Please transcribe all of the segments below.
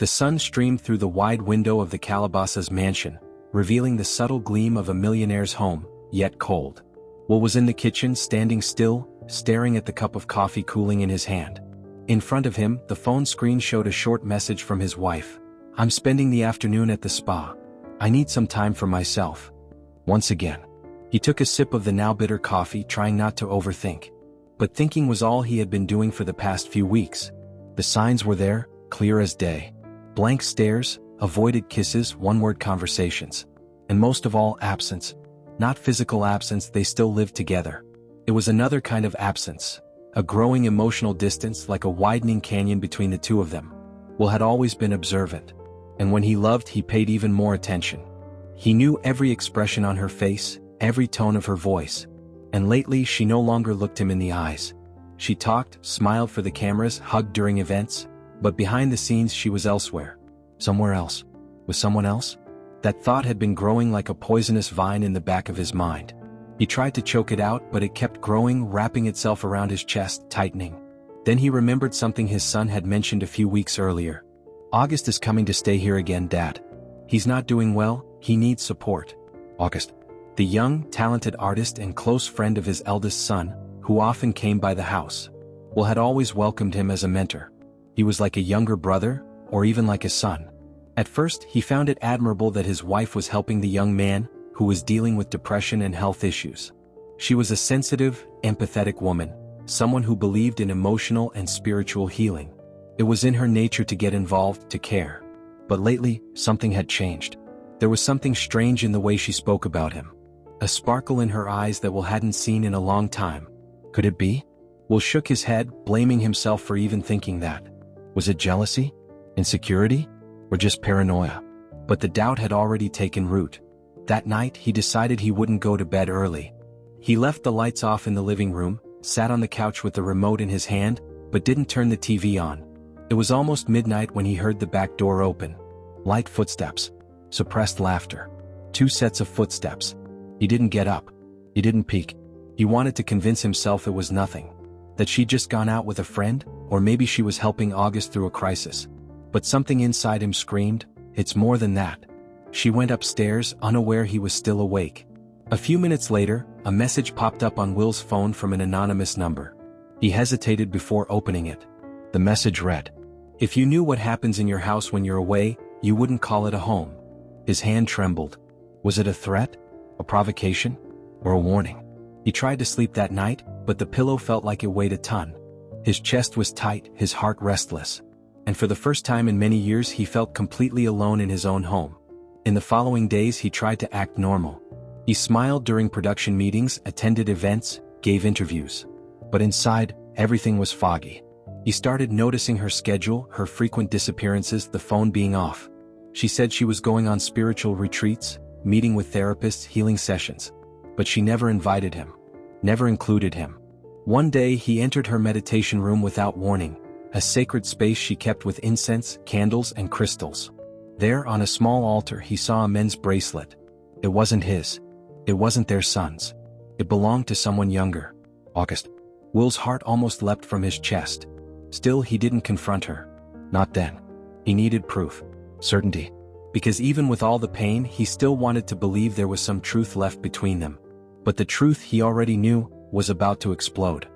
The sun streamed through the wide window of the Calabasas mansion, revealing the subtle gleam of a millionaire's home, yet cold. Will was in the kitchen, standing still, staring at the cup of coffee cooling in his hand. In front of him, the phone screen showed a short message from his wife. "I'm spending the afternoon at the spa. I need some time for myself." Once again. He took a sip of the now bitter coffee, trying not to overthink. But thinking was all he had been doing for the past few weeks. The signs were there, clear as day. Blank stares, avoided kisses, one-word conversations. And most of all, absence. Not physical absence, they still lived together. It was another kind of absence. A growing emotional distance, like a widening canyon between the two of them. Will had always been observant. And when he loved, he paid even more attention. He knew every expression on her face, every tone of her voice. And lately she no longer looked him in the eyes. She talked, smiled for the cameras, hugged during events, but behind the scenes she was elsewhere. Somewhere else. With someone else? That thought had been growing like a poisonous vine in the back of his mind. He tried to choke it out, but it kept growing, wrapping itself around his chest, tightening. Then he remembered something his son had mentioned a few weeks earlier. "August is coming to stay here again, Dad. He's not doing well, he needs support." August. The young, talented artist and close friend of his eldest son, who often came by the house. Will had always welcomed him as a mentor. He was like a younger brother, or even like a son. At first, he found it admirable that his wife was helping the young man, who was dealing with depression and health issues. She was a sensitive, empathetic woman, someone who believed in emotional and spiritual healing. It was in her nature to get involved, to care. But lately, something had changed. There was something strange in the way she spoke about him. A sparkle in her eyes that Will hadn't seen in a long time. Could it be? Will shook his head, blaming himself for even thinking that. Was it jealousy? Insecurity? Or just paranoia? But the doubt had already taken root. That night, he decided he wouldn't go to bed early. He left the lights off in the living room, sat on the couch with the remote in his hand, but didn't turn the TV on. It was almost midnight when he heard the back door open. Light footsteps. Suppressed laughter. 2 sets of footsteps. He didn't get up. He didn't peek. He wanted to convince himself it was nothing. That she'd just gone out with a friend, or maybe she was helping August through a crisis. But something inside him screamed, "It's more than that." She went upstairs, unaware he was still awake. A few minutes later, a message popped up on Will's phone from an anonymous number. He hesitated before opening it. The message read, "If you knew what happens in your house when you're away, you wouldn't call it a home." His hand trembled. Was it a threat? A provocation? Or a warning? He tried to sleep that night, but the pillow felt like it weighed a ton. His chest was tight, his heart restless. And for the first time in many years he felt completely alone in his own home. In the following days he tried to act normal. He smiled during production meetings, attended events, gave interviews. But inside, everything was foggy. He started noticing her schedule, her frequent disappearances, the phone being off. She said she was going on spiritual retreats, meeting with therapists, healing sessions. But she never invited him. Never included him. One day he entered her meditation room without warning, a sacred space she kept with incense, candles, and crystals. There, on a small altar, he saw a men's bracelet. It wasn't his. It wasn't their son's. It belonged to someone younger. August. Will's heart almost leapt from his chest. Still, he didn't confront her. Not then. He needed proof. Certainty. Because even with all the pain, he still wanted to believe there was some truth left between them. But the truth he already knew was about to explode.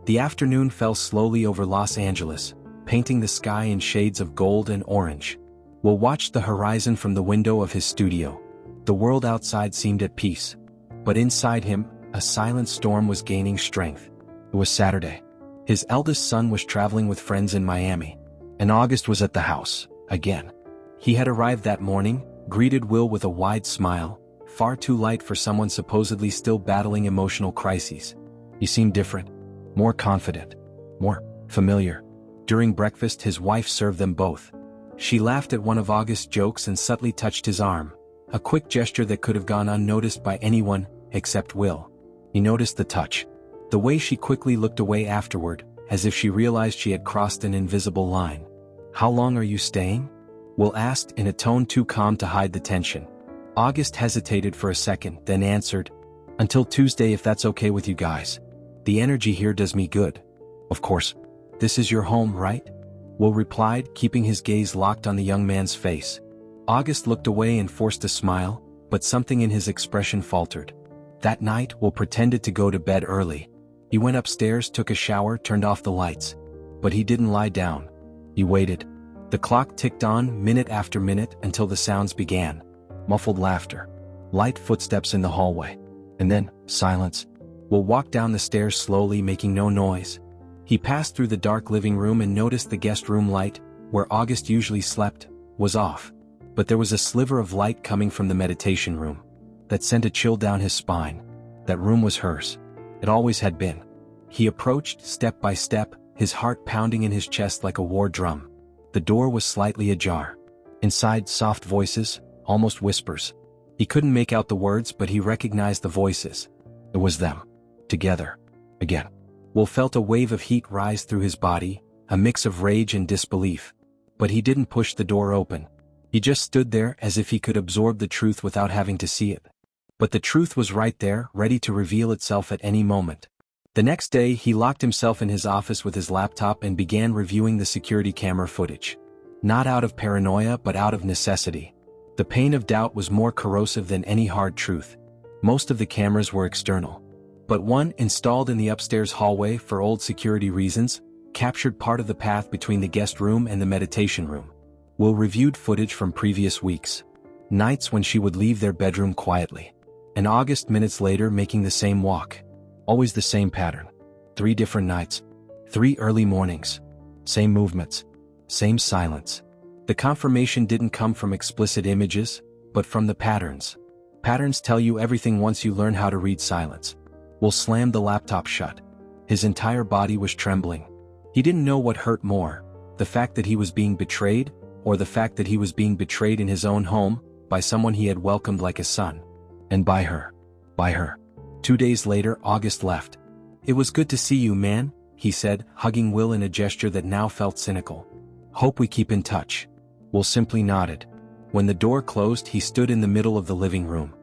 The afternoon fell slowly over Los Angeles, painting the sky in shades of gold and orange. Will watched the horizon from the window of his studio. The world outside seemed at peace. But inside him, a silent storm was gaining strength. It was Saturday. His eldest son was traveling with friends in Miami. And August was at the house, again. He had arrived that morning, greeted Will with a wide smile, far too light for someone supposedly still battling emotional crises. He seemed different. More confident. More familiar. During breakfast his wife served them both. She laughed at one of August's jokes and subtly touched his arm, a quick gesture that could have gone unnoticed by anyone, except Will. He noticed the touch. The way she quickly looked away afterward, as if she realized she had crossed an invisible line. "How long are you staying?" Will asked in a tone too calm to hide the tension. August hesitated for a second, then answered, "Until Tuesday if that's okay with you guys. The energy here does me good." "Of course. This is your home, right?" Will replied, keeping his gaze locked on the young man's face. August looked away and forced a smile, but something in his expression faltered. That night, Will pretended to go to bed early. He went upstairs, took a shower, turned off the lights. But he didn't lie down. He waited. The clock ticked on, minute after minute, until the sounds began. Muffled laughter. Light footsteps in the hallway. And then, silence. Will walked down the stairs slowly, making no noise. He passed through the dark living room and noticed the guest room light, where August usually slept, was off. But there was a sliver of light coming from the meditation room. That sent a chill down his spine. That room was hers. It always had been. He approached, step by step, his heart pounding in his chest like a war drum. The door was slightly ajar. Inside, soft voices, almost whispers. He couldn't make out the words, but he recognized the voices. It was them. Together. Again. Will felt a wave of heat rise through his body, a mix of rage and disbelief. But he didn't push the door open. He just stood there as if he could absorb the truth without having to see it. But the truth was right there, ready to reveal itself at any moment. The next day, he locked himself in his office with his laptop and began reviewing the security camera footage. Not out of paranoia, but out of necessity. The pain of doubt was more corrosive than any hard truth. Most of the cameras were external. But one, installed in the upstairs hallway for old security reasons, captured part of the path between the guest room and the meditation room. Will reviewed footage from previous weeks. Nights when she would leave their bedroom quietly. And August minutes later making the same walk. Always the same pattern. 3 different nights. 3 early mornings. Same movements. Same silence. The confirmation didn't come from explicit images, but from the patterns. Patterns tell you everything once you learn how to read silence. Will slammed the laptop shut. His entire body was trembling. He didn't know what hurt more, the fact that he was being betrayed, or the fact that he was being betrayed in his own home, by someone he had welcomed like a son. And by her. By her. 2 days later, August left. It was good to see you, man, he said, hugging Will in a gesture that now felt cynical. Hope we keep in touch. Will simply nodded. When the door closed, he stood in the middle of the living room.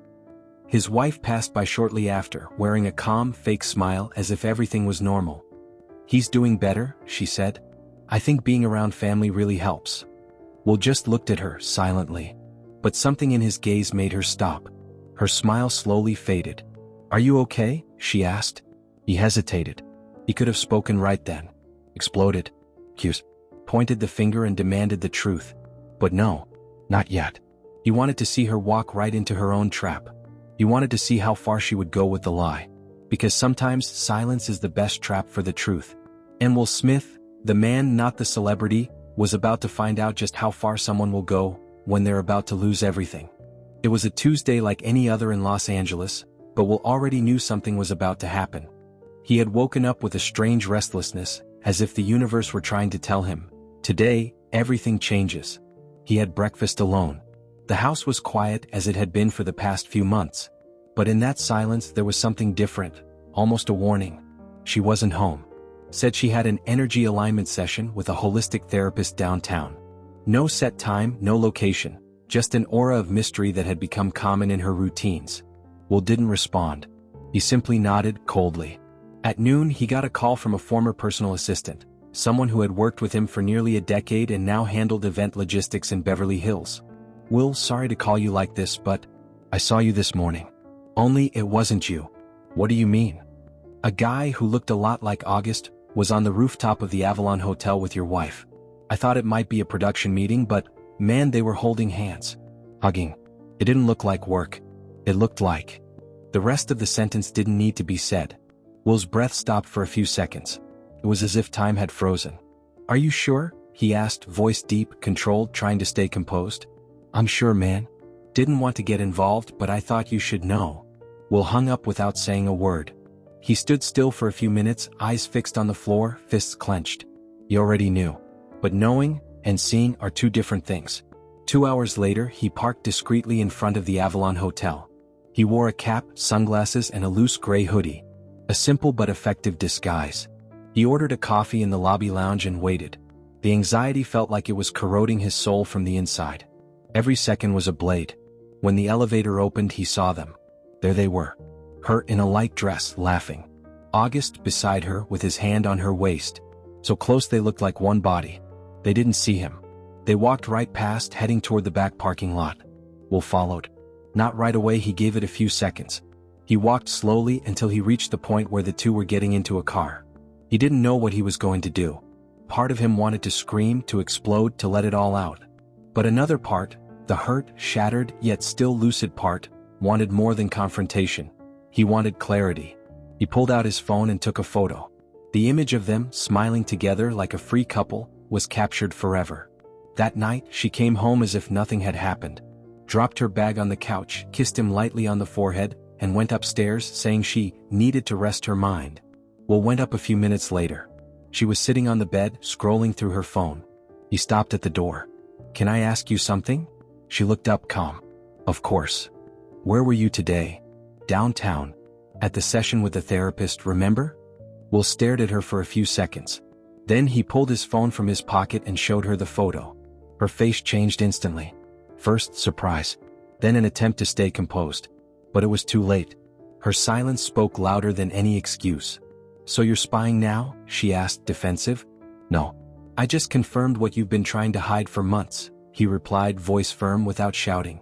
His wife passed by shortly after, wearing a calm, fake smile as if everything was normal. He's doing better, she said. I think being around family really helps. Will just looked at her, silently. But something in his gaze made her stop. Her smile slowly faded. Are you okay? She asked. He hesitated. He could have spoken right then. Exploded. Accused. Pointed the finger and demanded the truth. But no. Not yet. He wanted to see her walk right into her own trap. He wanted to see how far she would go with the lie. Because sometimes silence is the best trap for the truth. And Will Smith, the man, not the celebrity, was about to find out just how far someone will go when they're about to lose everything. It was a Tuesday like any other in Los Angeles, but Will already knew something was about to happen. He had woken up with a strange restlessness, as if the universe were trying to tell him, today, everything changes. He had breakfast alone. The house was quiet as it had been for the past few months. But in that silence there was something different, almost a warning. She wasn't home. Said she had an energy alignment session with a holistic therapist downtown. No set time, no location, just an aura of mystery that had become common in her routines. Will didn't respond. He simply nodded coldly. At noon he got a call from a former personal assistant, someone who had worked with him for nearly a decade and now handled event logistics in Beverly Hills. Will, sorry to call you like this, but I saw you this morning. Only it wasn't you. What do you mean? A guy who looked a lot like August was on the rooftop of the Avalon Hotel with your wife. I thought it might be a production meeting, but man, they were holding hands. Hugging. It didn't look like work. It looked like. The rest of the sentence didn't need to be said. Will's breath stopped for a few seconds. It was as if time had frozen. Are you sure? He asked, voice deep, controlled, trying to stay composed. I'm sure, man. Didn't want to get involved, but I thought you should know. Will hung up without saying a word. He stood still for a few minutes, eyes fixed on the floor, fists clenched. He already knew. But knowing and seeing are two different things. 2 hours later, he parked discreetly in front of the Avalon Hotel. He wore a cap, sunglasses, and a loose gray hoodie. A simple but effective disguise. He ordered a coffee in the lobby lounge and waited. The anxiety felt like it was corroding his soul from the inside. Every second was a blade. When the elevator opened, he saw them. There they were. Her in a light dress, laughing. August beside her with his hand on her waist. So close they looked like one body. They didn't see him. They walked right past, heading toward the back parking lot. Will followed. Not right away, he gave it a few seconds. He walked slowly until he reached the point where the two were getting into a car. He didn't know what he was going to do. Part of him wanted to scream, to explode, to let it all out. But another part, the hurt, shattered, yet still lucid part, wanted more than confrontation. He wanted clarity. He pulled out his phone and took a photo. The image of them, smiling together like a free couple, was captured forever. That night, she came home as if nothing had happened, dropped her bag on the couch, kissed him lightly on the forehead, and went upstairs, saying she needed to rest her mind. Will went up a few minutes later. She was sitting on the bed, scrolling through her phone. He stopped at the door. "Can I ask you something?" She looked up, calm. "Of course. Where were you today?" "Downtown. At the session with the therapist, remember?" Will stared at her for a few seconds. Then he pulled his phone from his pocket and showed her the photo. Her face changed instantly. First, surprise. Then an attempt to stay composed. But it was too late. Her silence spoke louder than any excuse. "So you're spying now?" she asked, defensive. "No. I just confirmed what you've been trying to hide for months," he replied, voice firm without shouting.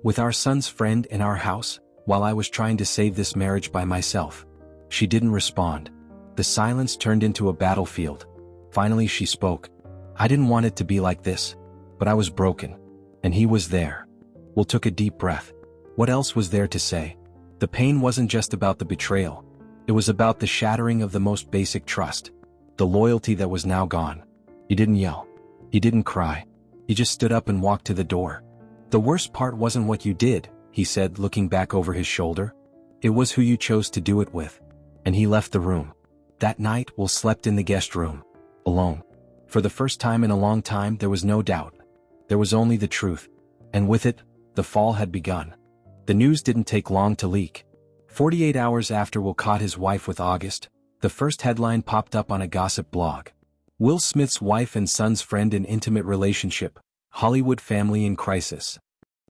"With our son's friend in our house, while I was trying to save this marriage by myself." She didn't respond. The silence turned into a battlefield. Finally she spoke. "I didn't want it to be like this. But I was broken. And he was there." Will took a deep breath. What else was there to say? The pain wasn't just about the betrayal. It was about the shattering of the most basic trust. The loyalty that was now gone. He didn't yell. He didn't cry. He just stood up and walked to the door. "The worst part wasn't what you did," he said, looking back over his shoulder. "It was who you chose to do it with." And he left the room. That night, Will slept in the guest room. Alone. For the first time in a long time, there was no doubt. There was only the truth. And with it, the fall had begun. The news didn't take long to leak. 48 hours after Will caught his wife with August, the first headline popped up on a gossip blog. Will Smith's wife and son's friend in intimate relationship, Hollywood family in crisis.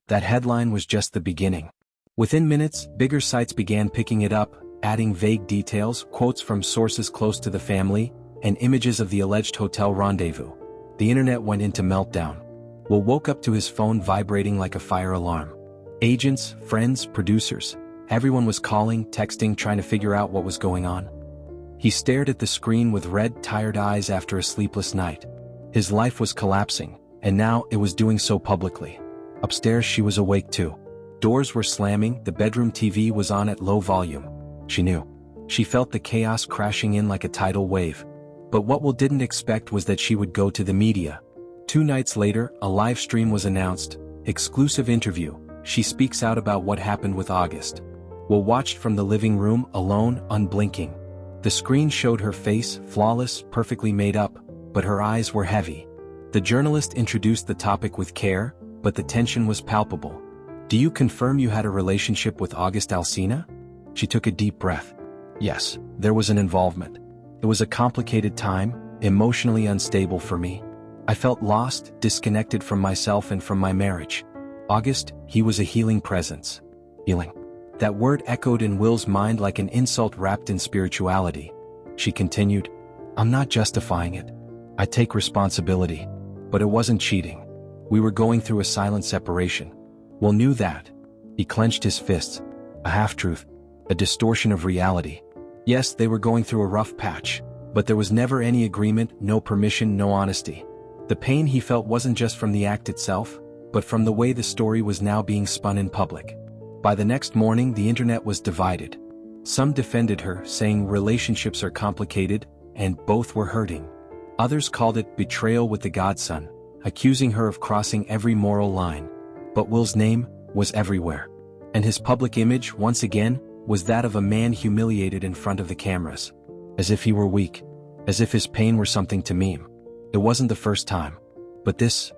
That headline was just the beginning. Within minutes, bigger sites began picking it up, adding vague details, quotes from sources close to the family, and images of the alleged hotel rendezvous. The internet went into meltdown. Will woke up to his phone vibrating like a fire alarm. Agents, friends, producers, everyone was calling, texting, trying to figure out what was going on. He stared at the screen with red, tired eyes after a sleepless night. His life was collapsing, and now it was doing so publicly. Upstairs she was awake too. Doors were slamming, the bedroom TV was on at low volume. She knew. She felt the chaos crashing in like a tidal wave. But what Will didn't expect was that she would go to the media. 2 nights later, a live stream was announced. Exclusive interview. She speaks out about what happened with August. Will watched from the living room, alone, unblinking. The screen showed her face, flawless, perfectly made up, but her eyes were heavy. The journalist introduced the topic with care, but the tension was palpable. "Do you confirm you had a relationship with August Alsina?" She took a deep breath. "Yes, there was an involvement. It was a complicated time, emotionally unstable for me. I felt lost, disconnected from myself and from my marriage. August, he was a healing presence." Healing. That word echoed in Will's mind like an insult wrapped in spirituality. She continued, "I'm not justifying it. I take responsibility. But it wasn't cheating. We were going through a silent separation." Will knew that. He clenched his fists. A half-truth. A distortion of reality. Yes, they were going through a rough patch, but there was never any agreement, no permission, no honesty. The pain he felt wasn't just from the act itself, but from the way the story was now being spun in public. By the next morning, the internet was divided. Some defended her, saying relationships are complicated, and both were hurting. Others called it betrayal with the godson, accusing her of crossing every moral line. But Will's name was everywhere. And his public image, once again, was that of a man humiliated in front of the cameras. As if he were weak. As if his pain were something to meme. It wasn't the first time. But this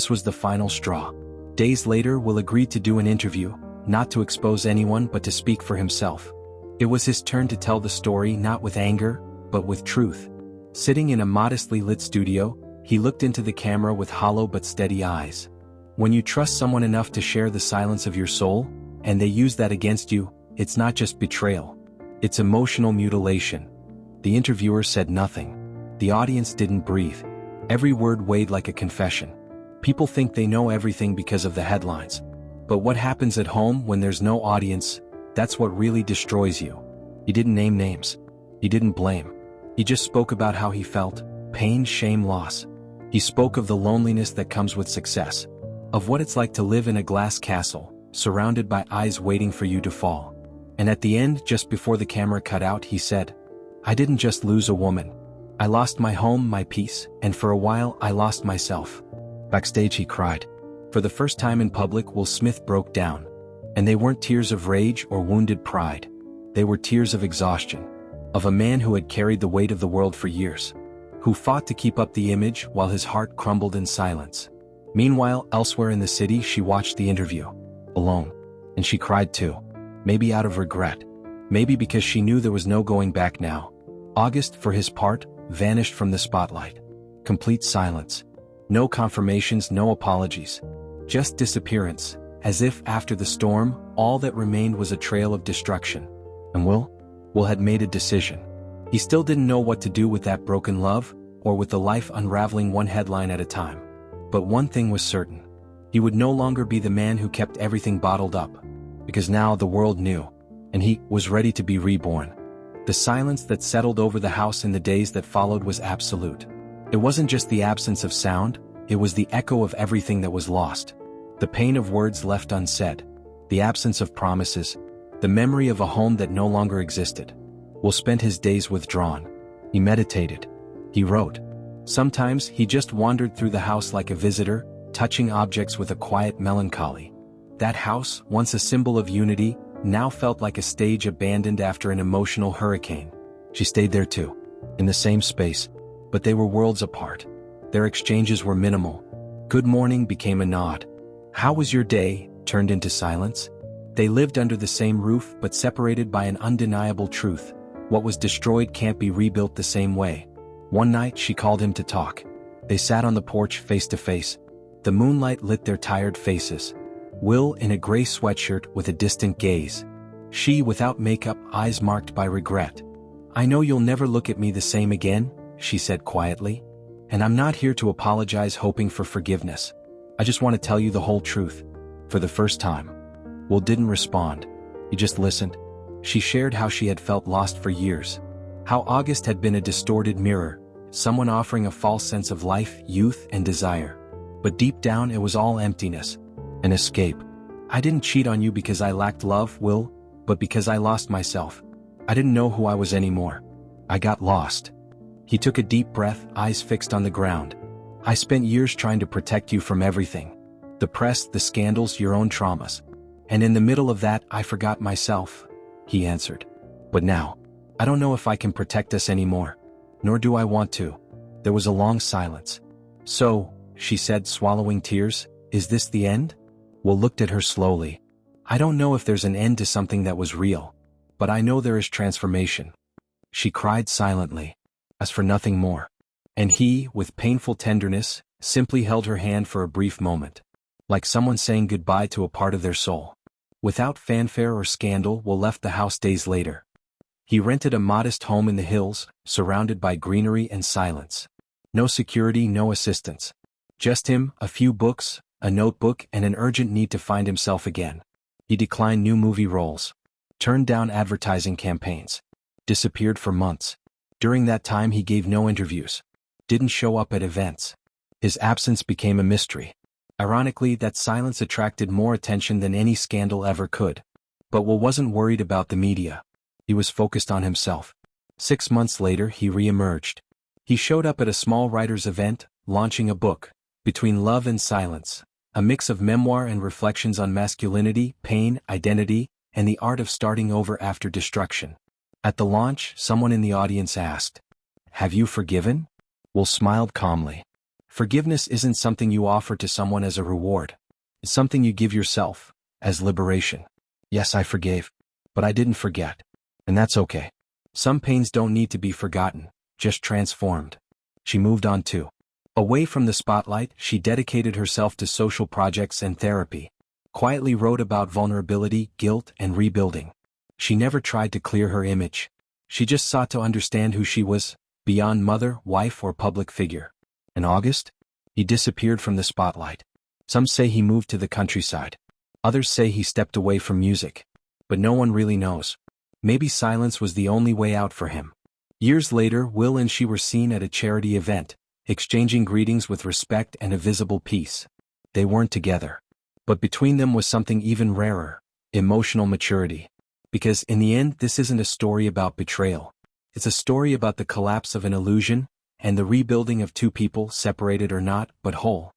was the final straw. Days later, Will agreed to do an interview, not to expose anyone but to speak for himself. It was his turn to tell the story not with anger, but with truth. Sitting in a modestly lit studio, he looked into the camera with hollow but steady eyes. When you trust someone enough to share the silence of your soul, and they use that against you, it's not just betrayal. It's emotional mutilation. The interviewer said nothing. The audience didn't breathe. Every word weighed like a confession. People think they know everything because of the headlines. But what happens at home when there's no audience, that's what really destroys you. He didn't name names. He didn't blame. He just spoke about how he felt: pain, shame, loss. He spoke of the loneliness that comes with success, of what it's like to live in a glass castle, surrounded by eyes waiting for you to fall. And at the end, just before the camera cut out, he said, "I didn't just lose a woman. I lost my home, my peace, and for a while I lost myself." Backstage he cried. For the first time in public, Will Smith broke down. And they weren't tears of rage or wounded pride. They were tears of exhaustion. Of a man who had carried the weight of the world for years. Who fought to keep up the image while his heart crumbled in silence. Meanwhile, elsewhere in the city, she watched the interview. Alone. And she cried too. Maybe out of regret. Maybe because she knew there was no going back now. August, for his part, vanished from the spotlight. Complete silence. No confirmations, no apologies. Just disappearance, as if after the storm, all that remained was a trail of destruction. And Will had made a decision. He still didn't know what to do with that broken love, or with the life unraveling one headline at a time. But one thing was certain. He would no longer be the man who kept everything bottled up. Because now the world knew. And he was ready to be reborn. The silence that settled over the house in the days that followed was absolute. It wasn't just the absence of sound, it was the echo of everything that was lost. The pain of words left unsaid. The absence of promises. The memory of a home that no longer existed. Will spent his days withdrawn. He meditated. He wrote. Sometimes he just wandered through the house like a visitor, touching objects with a quiet melancholy. That house, once a symbol of unity, now felt like a stage abandoned after an emotional hurricane. She stayed there too. In the same space. But they were worlds apart. Their exchanges were minimal. Good morning became a nod. How was your day turned into silence. They lived under the same roof but separated by an undeniable truth. What was destroyed can't be rebuilt the same way. One night she called him to talk. They sat on the porch face to face. The moonlight lit their tired faces. Will in a gray sweatshirt with a distant gaze. She without makeup, eyes marked by regret. "I know you'll never look at me the same again," she said quietly. "And I'm not here to apologize hoping for forgiveness. I just want to tell you the whole truth." For the first time. Will didn't respond. He just listened. She shared how she had felt lost for years. How August had been a distorted mirror, someone offering a false sense of life, youth, and desire. But deep down it was all emptiness. An escape. "I didn't cheat on you because I lacked love, Will, but because I lost myself. I didn't know who I was anymore. I got lost." He took a deep breath, eyes fixed on the ground. "I spent years trying to protect you from everything. The press, the scandals, your own traumas. And in the middle of that, I forgot myself," he answered. "But now, I don't know if I can protect us anymore. Nor do I want to." There was a long silence. "So," she said, swallowing tears, "is this the end?" Will looked at her slowly. "I don't know if there's an end to something that was real. But I know there is transformation." She cried silently. As for nothing more. And he, with painful tenderness, simply held her hand for a brief moment. Like someone saying goodbye to a part of their soul. Without fanfare or scandal, Will left the house days later. He rented a modest home in the hills, surrounded by greenery and silence. No security, no assistance. Just him, a few books, a notebook, and an urgent need to find himself again. He declined new movie roles. Turned down advertising campaigns. Disappeared for months. During that time he gave no interviews. Didn't show up at events. His absence became a mystery. Ironically, that silence attracted more attention than any scandal ever could. But Will wasn't worried about the media. He was focused on himself. 6 months later he re-emerged. He showed up at a small writer's event, launching a book, Between Love and Silence, a mix of memoir and reflections on masculinity, pain, identity, and the art of starting over after destruction. At the launch, someone in the audience asked, "Have you forgiven?" Will smiled calmly. Forgiveness isn't something you offer to someone as a reward. It's something you give yourself, as liberation. "Yes, I forgave. But I didn't forget. And that's okay. Some pains don't need to be forgotten, just transformed." She moved on too. Away from the spotlight, she dedicated herself to social projects and therapy. Quietly wrote about vulnerability, guilt, and rebuilding. She never tried to clear her image. She just sought to understand who she was, beyond mother, wife, or public figure. In August, he disappeared from the spotlight. Some say he moved to the countryside. Others say he stepped away from music. But no one really knows. Maybe silence was the only way out for him. Years later, Will and she were seen at a charity event, exchanging greetings with respect and a visible peace. They weren't together. But between them was something even rarer: emotional maturity. Because in the end, this isn't a story about betrayal. It's a story about the collapse of an illusion, and the rebuilding of two people, separated or not, but whole.